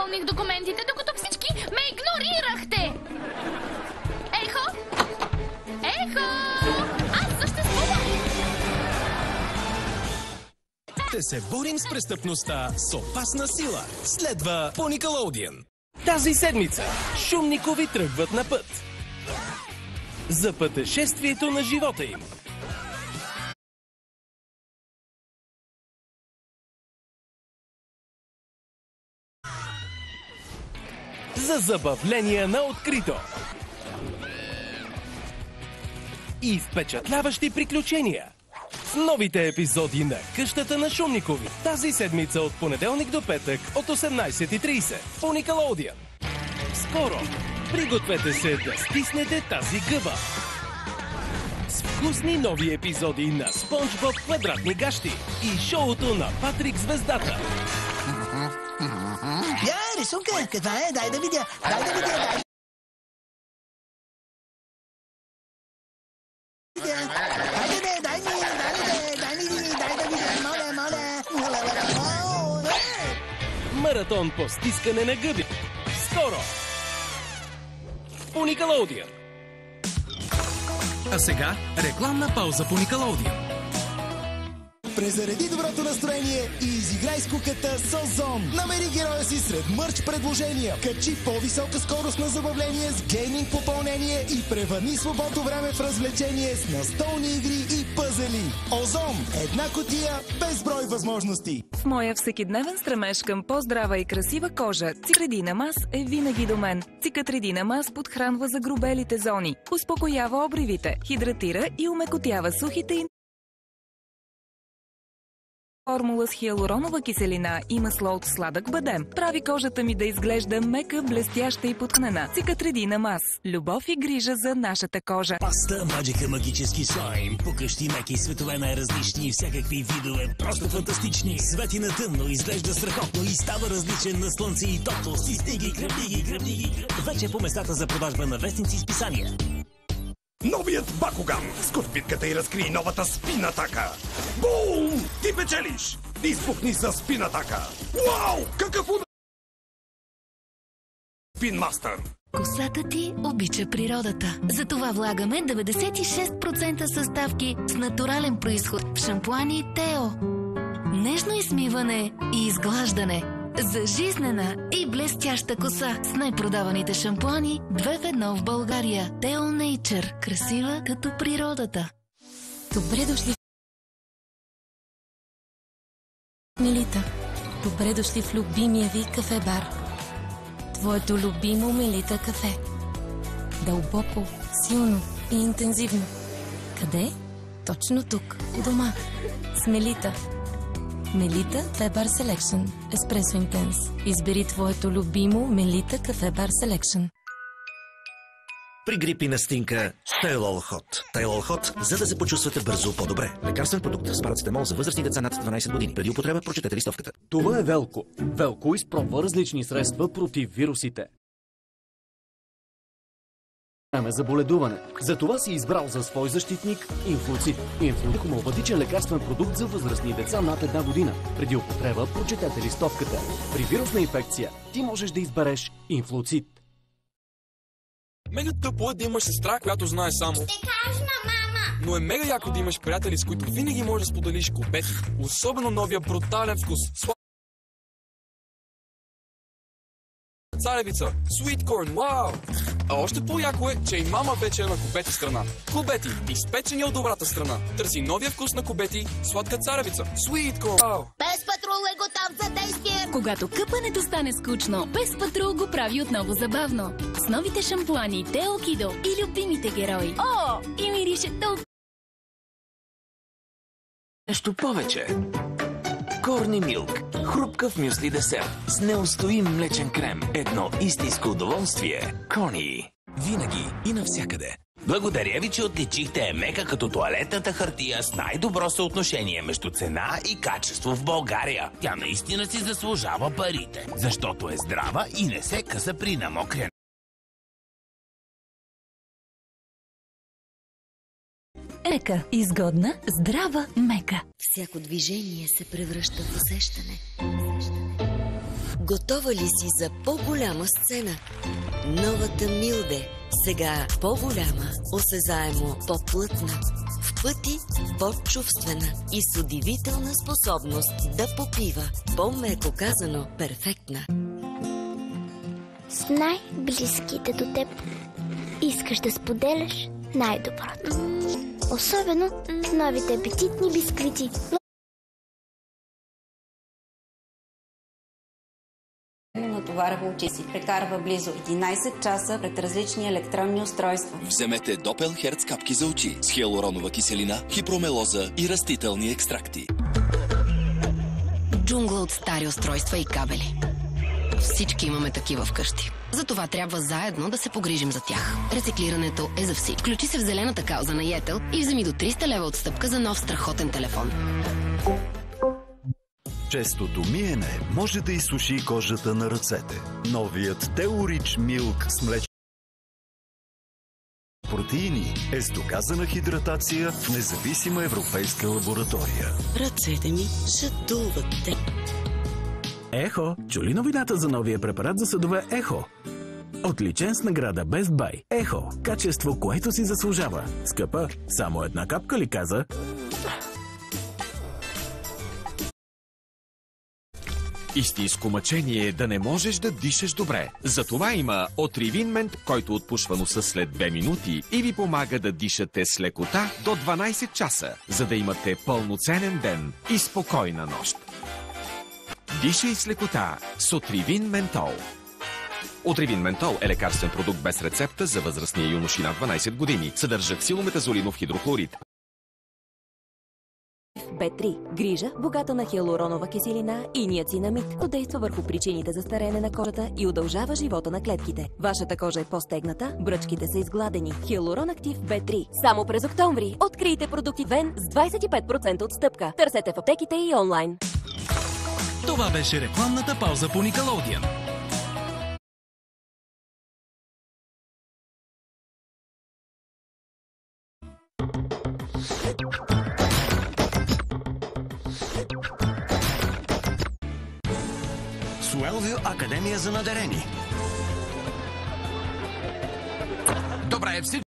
попълних документите, докато всички ме игнорирахте. Ехо! Ехо! Аз съществувам! Ще се борим с престъпността с опасна сила. Следва по Никелодиан. Тази седмица Шумникови тръгват на път. За пътешествието на живота им. За забавления на открито. И впечатляващи приключения. С новите епизоди на Къщата на Шумникови. Тази седмица от понеделник до петък от 18:30 по Никелодиан. Скоро пригответе се да стиснете тази гъба. С вкусни нови епизоди на Спонж Боб Квадратни гащи и шоуто на Патрик Звездата. Рисунка, каква е? Дай да видя, дай. Маратон по стискане на гъби. Скоро! По Никелодиан. А сега рекламна пауза по Никелодиан. Презареди доброто настроение и изиграй с куката с Озон. Намери героя си сред мърч предложения. Качи по-висока скорост на забавление с гейминг попълнение и превърни свободно време в развлечение с настолни игри и пъзели. Озон – една кутия без брой възможности. В моя всекидневен стремеж към по-здрава и красива кожа, Цикатредина Мас е винаги до мен. Цикатредина Мас подхранва загрубелите зони, успокоява обривите, хидратира и умекотява сухите и формула с хиалуронова киселина и масло от сладък бадем прави кожата ми да изглежда мека, блестяща и подхнена. Цикатредина Мас. Любов и грижа за нашата кожа. Паста Маджика магически слайм. Покръщи меки светове най-различни, всякакви видове, просто фантастични. Свети на тъмно, изглежда страхотно и става различен на слънце и топло. Стисни ги, гръбни ги. Вече по местата за продажба на вестници и списания. Новият Бакуган. Скоч битката и разкри новата спин атака. Бум! Ти печелиш! Избухни за спин атака. Уау! Какъв удар! Спинмастър. Косата ти обича природата. Затова влагаме 96% съставки с натурален произход в шампуани Тео. Нежно измиване и изглаждане. За жизнена и блестяща коса с най-продаваните шампуани 2 в 1 в България. Тео Nature. Красива като природата. Добре дошли Мелита. Добре дошли в любимия ви кафе-бар. Твоето любимо Мелита кафе. Дълбоко, силно и интензивно. Къде? Точно тук, у дома. С Мелита. Мелита Кафе Бар Селекшън. Еспресо Интенс. Избери твоето любимо Мелита Кафе Бар Селекшън. При грип и настинка Тайлол Хот. Тайлол Хот, за да се почувствате бързо по-добре. Лекарствен продукт с парацетамол за възрастни деца над 12 години. Преди употреба прочетете листовката. Това е Велко. Велко изпробва различни средства против вирусите. Време за боледуване. Затова си избрал за свой защитник Инфлуцит. Инфлуцит е хомеопатичен лекарствен продукт за възрастни деца над 1 година. Преди употреба прочетете листовката. При вирусна инфекция ти можеш да избереш Инфлуцит. Мега тъпо е да имаш сестра, която знае само Ще кажа на мама! Но е мега яко да имаш приятели, с които винаги можеш да споделиш купети. Особено новия брутален вкус. Царевица, sweet corn, вау! А още по-яко е, че и мама вече е на Кубети страна. Кубети, изпечени от добрата страна. Търси новия вкус на Кубети, сладка царевица, sweet corn, вау! Без патрул е готов за действие! Когато къпането стане скучно, Без патрул го прави отново забавно. С новите шампуани Тео Кидо и любимите герои. О, и мирише толкова. Нещо повече. Корни Милк. Хрупкав мюсли десерт с неустоим млечен крем. Едно истинско удоволствие. Корни. Винаги и навсякъде. Благодаря ви, че отличихте мека като тоалетната хартия с най-добро съотношение между цена и качество в България. Тя наистина си заслужава парите, защото е здрава и не се къса при намокряне. Мека. Изгодна, здрава мека. Всяко движение се превръща в усещане. Готова ли си за по-голяма сцена? Новата Милде. Сега по-голяма, осезаемо по-плътна, в пъти по-чувствена и с удивителна способност да попива. По-меко казано, перфектна. С най-близките до теб искаш да споделяш най-доброто. Особено с новите апетитни бисквити. Натоварва очи си. Прекарва близо 11 часа пред различни електронни устройства. Вземете Допелхерц капки за очи с хиалуронова киселина, хипромелоза и растителни екстракти. Джунгла от стари устройства и кабели. Всички имаме такива вкъщи. Затова трябва заедно да се погрижим за тях. Рециклирането е за всички. Включи се в зелената кауза на Йетел и вземи до 300 лева отстъпка за нов страхотен телефон. Честото миене може да изсуши кожата на ръцете. Новият Теорич Милк с млечни протеини е с доказана хидратация в независима европейска лаборатория. Ръцете ми шатуват те. Ехо, чули новината за новия препарат за съдове Ехо? Отличен с награда Best Buy. Ехо, качество, което си заслужава. Скъпа, само една капка ли каза? Истинско мъчение е да не можеш да дишаш добре. Затова има Отривин Мент, който отпушва носа след 2 минути и ви помага да дишате с лекота до 12 часа, за да имате пълноценен ден и спокойна нощ. Дишай с лекота с Отривин Ментол. Отривин Ментол е лекарствен продукт без рецепта за възрастни юноши над 12 години. Съдържа ксилометазолинов хидрохлорид. Б3. Грижа, богата на хиалуронова киселина и ниацинамид, действа върху причините за стареене на кожата и удължава живота на клетките. Вашата кожа е по-стегната, бръчките са изгладени. Хиалурон Актив Б3. Само през октомври открийте продукти Вен с 25% отстъпка. Търсете в аптеките и онлайн. Това беше рекламната пауза по Никелодиан. Суелвил Академия за надарени. Добре, всички.